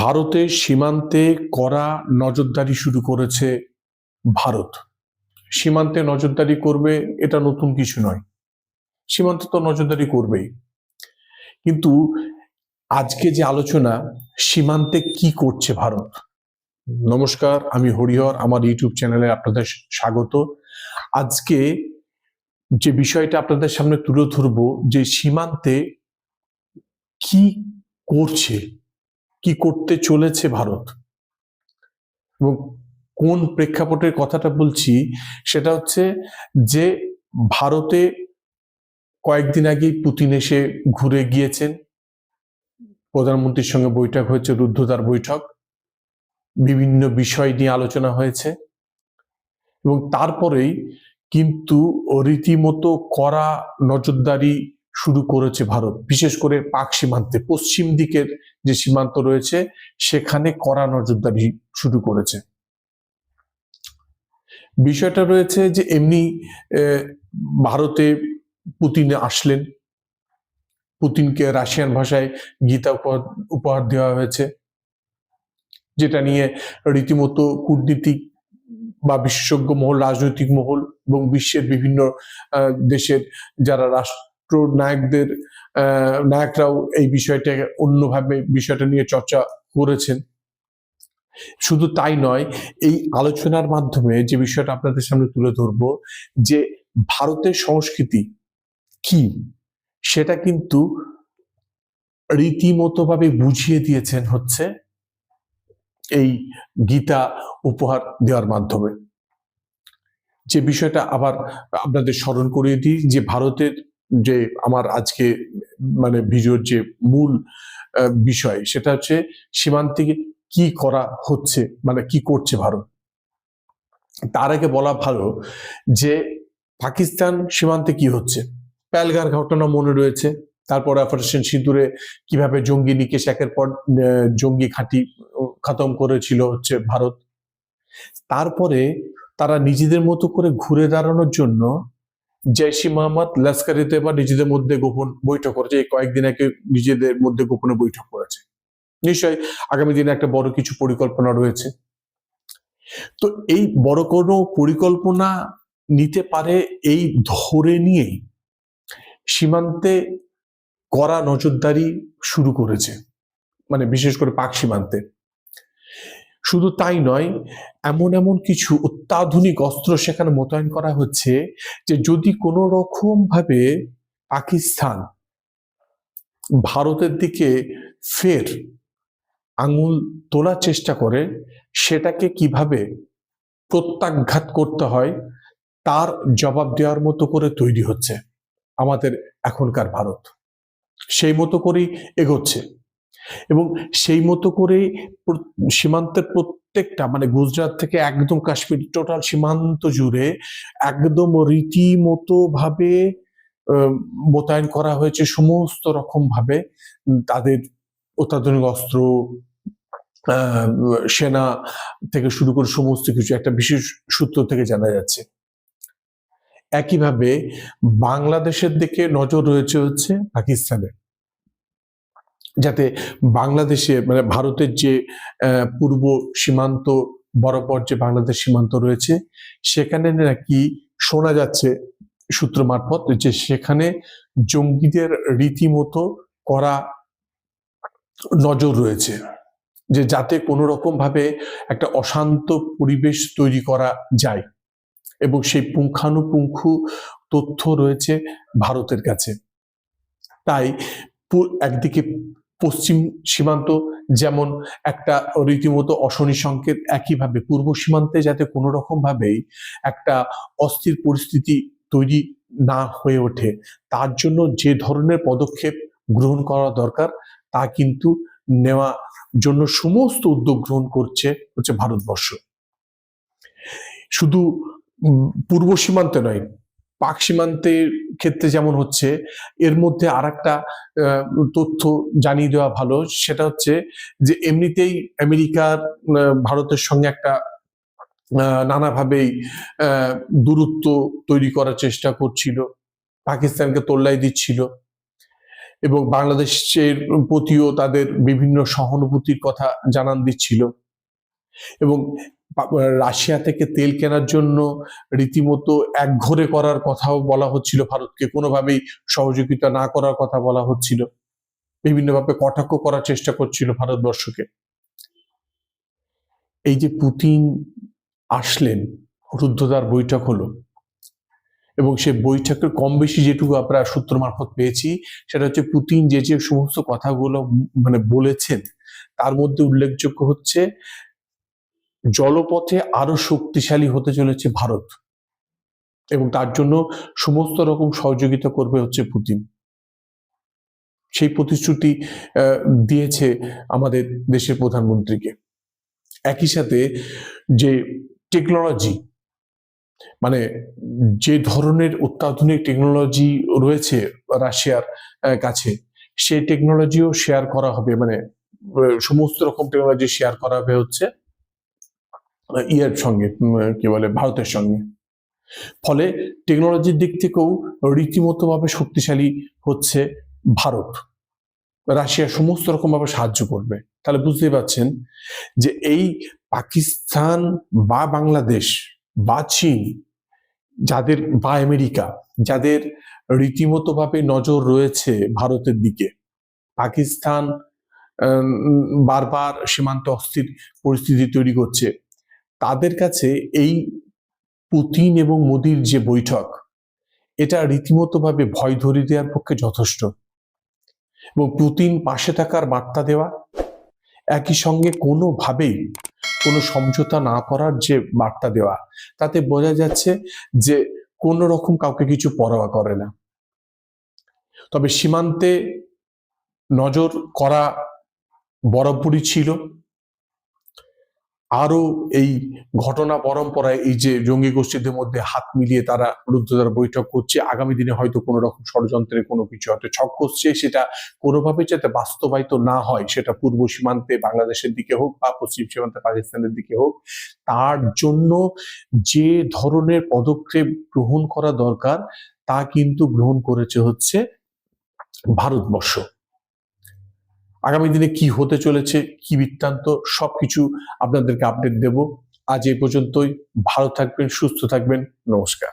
ভারতের সীমান্তে কড়া নজরদারি শুরু করেছে ভারত। সীমান্তে নজরদারি করবে, এটা নতুন কিছু নয়। সীমান্তে তো নজরদারি করবেই, কিন্তু আজকে যে আলোচনা, সীমান্তে কি করছে ভারত। নমস্কার, আমি হরিহর, আমার ইউটিউব চ্যানেলে আপনাদের স্বাগত। আজকে যে বিষয়টা আপনাদের সামনে তুলে ধরবো, যে সীমান্তে কি করছে, কি করতে চলেছে ভারত, এবং কোন প্রেক্ষাপটের কথাটা বলছি সেটা হচ্ছে যে ভারতে কয়েকদিন আগেই পুতিন এসে ঘুরে গিয়েছেন, প্রধানমন্ত্রীর সঙ্গে বৈঠক হয়েছে, রুদ্ধদ্বার বৈঠক, বিভিন্ন বিষয় নিয়ে আলোচনা হয়েছে, এবং তারপরেই কিন্তু রীতিমতো কড়া নজরদারি শুরু করেছে ভারত, বিশেষ করে পাক সীমান্তে, পশ্চিম দিকের যে সীমান্ত রয়েছে সেখানে কড়া নজরদারি শুরু করেছে। বিষয়টা রয়েছে যে এমনি ভারতে পুতিন আসলেন, পুতিনকে রাশিয়ান ভাষায় গীতা উপহার দেওয়া হয়েছে, যেটা নিয়ে রীতিমতো কূটনীতিক বা বিশেষজ্ঞ মহল, রাজনৈতিক মহল এবং বিশ্বের বিভিন্ন দেশের যারা রাষ্ট্র নায়করাও এই বিষয়টা অন্যভাবে বিষয়টা নিয়ে চর্চা করেছেন। শুধু তাই নয়, এই আলোচনার মাধ্যমে যে বিষয়টা আপনাদের সামনে তুলে ধরবো, যে ভারতের সংস্কৃতি কি সেটা কিন্তু রীতিমতো ভাবে বুঝিয়ে দিয়েছেন হচ্ছে এই গীতা উপহার দেওয়ার মাধ্যমে। যে বিষয়টা আবার আপনাদের স্মরণ করিয়ে দিই, যে ভারতের যে আমার আজকে ভিডিওর যে মূল বিষয় সেটা হচ্ছে সীমান্তে কি করা হচ্ছে, কি করছে ভারত। তার আগে বলা ভালো যে পাকিস্তান সীমান্তে কি হচ্ছে। পেহেলগাঁওর ঘটনা মনে রয়েছে, তারপর অপারেশন সিঁদুরে কিভাবে জঙ্গি নিকেশ একের পর জঙ্গি ঘাঁটি খতম করেছিল হচ্ছে ভারত। তারপরে তারা নিজেদের মতো করে ঘুরে দাঁড়ানোর জন্য জৈশ-ই মোহাম্মদ, লস্কর-ই-তৈবা নিজেদের মধ্যে গোপন বৈঠক করেছে। এই কয়েকদিন আগে নিজেদের মধ্যে গোপনে বৈঠক করেছে। নিশ্চয়ই আগামী দিনে একটা বড় কিছু পরিকল্পনা রয়েছে। তো এই বড় কোনো পরিকল্পনা নিতে পারে এই ধরে নিয়েই সীমান্তে কড়া নজরদারি শুরু করেছে, বিশেষ করে পাক সীমান্তে। শুধু তাই নয়, এমন কিছু অত্যাধুনিক অস্ত্র সেখানে মোতায়েন করা হচ্ছে যে যদি কোনো রকম ভাবে পাকিস্তান ভারতের দিকে ফের আঙুল তোলার চেষ্টা করে, সেটাকে কিভাবে প্রত্যাঘাত করতে হয় তার জবাব দেওয়ার মতো করে তৈরি হচ্ছে আমাদের এখনকার ভারত। সেই মতো করেই এগোচ্ছে, এবং সেই মতো করে সীমান্তের প্রত্যেকটা গুজরাট থেকে একদম কাশ্মীর, টোটাল সীমান্ত জুড়ে একদম রীতিমতো ভাবে মোতায়েন করা হয়েছে সমস্ত রকম ভাবে তাদের অত্যাধুনিক অস্ত্র, সেনা থেকে শুরু করে সমস্ত কিছু একটা বিশেষ সূত্র থেকে জানা যাচ্ছে। একইভাবে বাংলাদেশের দিকে নজর রয়েছে হচ্ছে পাকিস্তানের, যাতে বাংলাদেশের ভারতের যে পূর্ব সীমান্ত বরাবর যে বাংলাদেশ সীমান্ত রয়েছে সেখানে নাকি শোনা যাচ্ছে সূত্র মারফত যে সেখানে জঙ্গিদের রীতিমতো কড়া নজর রয়েছে, যে যাতে কোনো রকম ভাবে একটা অশান্ত পরিবেশ তৈরি করা যায়, এবং সেই পুঙ্খানুপুঙ্খ তথ্য রয়েছে ভারতের কাছে। তাই একদিকে পশ্চিম সীমান্ত যেমন একটা রীতিমতো অশনি সংকেত, একইভাবে পূর্ব সীমান্তে যাতে কোনো রকম ভাবেই একটা অস্থির পরিস্থিতি তৈরি না হয়ে ওঠে, তার জন্য যে ধরনের পদক্ষেপ গ্রহণ করা দরকার তা কিন্তু নেওয়া জন্য সমস্ত উদ্যোগ গ্রহণ করছে হচ্ছে ভারতবর্ষ। শুধু পূর্ব সীমান্তে নয়, পাক সীমান্তের ক্ষেত্রে যেমন হচ্ছে, এর মধ্যে আর একটা তথ্য জানিয়ে দেওয়া ভালো, সেটা হচ্ছে যে এমনিতেই আমেরিকার ভারতের সঙ্গে একটা নানাভাবেই দূরত্ব তৈরি করার চেষ্টা করছিল, পাকিস্তানকে তোল্লাই দিচ্ছিল, এবং বাংলাদেশের প্রতিও তাদের বিভিন্ন সহানুভূতির কথা জানান দিচ্ছিল এবং রাশিয়া থেকে তেল কেনার জন্য রীতিমতো একঘরে করার কথাও বলা হচ্ছিল, ভারতকে কোনোভাবেই সহযোগিতা না করার কথা বলা হচ্ছিল, বিভিন্নভাবে কটাক্ষ করার চেষ্টা করছিল ভারতবর্ষকে। এই যে পুতিন আসলেন, রুদ্ধদ্বার বৈঠক হলো এবং সে বৈঠকের কম বেশি যেটুকু আমরা সূত্র মারফত পেয়েছি সেটা হচ্ছে পুতিন যে যে সমস্ত কথাগুলো মানে বলেছেন তার মধ্যে উল্লেখযোগ্য হচ্ছে জলপথে আরো শক্তিশালী হতে চলেছে ভারত এবং তার জন্য সমস্ত রকম সহযোগিতা করবে হচ্ছে পুতিন। সেই প্রতিশ্রুতি দিয়েছে আমাদের দেশের প্রধানমন্ত্রীকে। একই সাথে যে টেকনোলজি, মানে যে ধরনের অত্যাধুনিক টেকনোলজি রয়েছে রাশিয়ার কাছে, সেই টেকনোলজিও শেয়ার করা হবে, মানে সমস্ত রকম টেকনোলজি শেয়ার করা হবে হচ্ছে ইয়ের সঙ্গে, কি বলে, ভারতের সঙ্গে। ফলে টেকনোলজির দিক থেকেও রীতিমতো ভাবে শক্তিশালী হচ্ছে ভারত, রাশিয়া সমস্ত রকম ভাবে সাহায্য করবে। তাহলে বুঝতেই পারছেন যে এই পাকিস্তান বা বাংলাদেশ বা চীন যাদের, বা আমেরিকা, যাদের রীতিমতো ভাবে নজর রয়েছে ভারতের দিকে, পাকিস্তান বারবার সীমান্তে অস্থির পরিস্থিতি তৈরি করছে, তাদের কাছে এই পুতিন এবং মোদির যে বৈঠক, এটা রীতিমতো ভাবে ভয় ধরিয়ে দেওয়ার পক্ষে যথেষ্ট। এবং পুতিন পাশে থাকার বার্তা দেওয়া, একই সঙ্গে কোনোভাবেই কোনো সমঝোতা না করার যে বার্তা দেওয়া, তাতে বোঝা যাচ্ছে যে কোন রকম কাউকে কিছু পরোয়া করে না। তবে সীমান্তে নজর করা বরাবরই ছিল। আরো এই ঘটনা পরম্পরায় এই যে জঙ্গি গোষ্ঠীদের মধ্যে হাত মিলিয়ে তারা রুদ্ধদ্বার বৈঠক করছে, আগামী দিনে হয়তো কোনো রকম ষড়যন্ত্রের কোনো কিছু হয়তো ছক করছে, সেটা কোনোভাবে যাতে বাস্তবায়িত না হয়, সেটা পূর্ব সীমান্তে বাংলাদেশের দিকে হোক বা পশ্চিম সীমান্তে পাকিস্তানের দিকে হোক, তার জন্য যে ধরনের পদক্ষেপ গ্রহণ করা দরকার তা কিন্তু গ্রহণ করেছে হচ্ছে ভারতবর্ষ। আগামী দিনে কি হতে চলেছে, কি বৃত্তান্ত, সবকিছু আপনাদেরকে আপডেট দেব। আজ এই পর্যন্তই। ভালো থাকবেন, সুস্থ থাকবেন। নমস্কার।